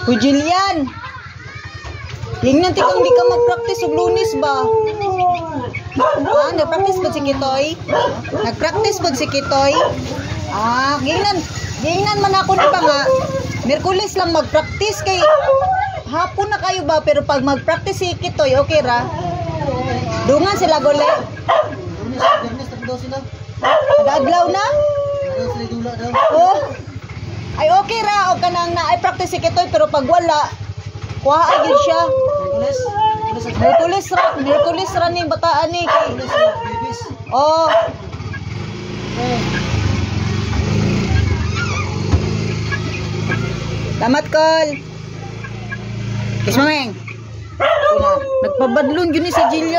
Uy, Jillian! Tingnan tikang di ka mag-practice og Lunes ba? Ah, nag-practice ba si Kitoy? Nag-practice ba si Kitoy? Ah, gingnan man ako ni pa nga. Miyerkules lang mag-practice kay hapon na kayo ba, pero pag mag-practice si Kitoy, okay ra? Dungan sila gole. Adlaw na? Oh. Ay okay ra og kanang na ay practice si Kitoy, pero pag wala, kuha gyud siya. Miyerkules ra ning bataan ni kay. Oh. Tamat kol. Kiss mameng. Nagpabadlon gyud ni si Jillian.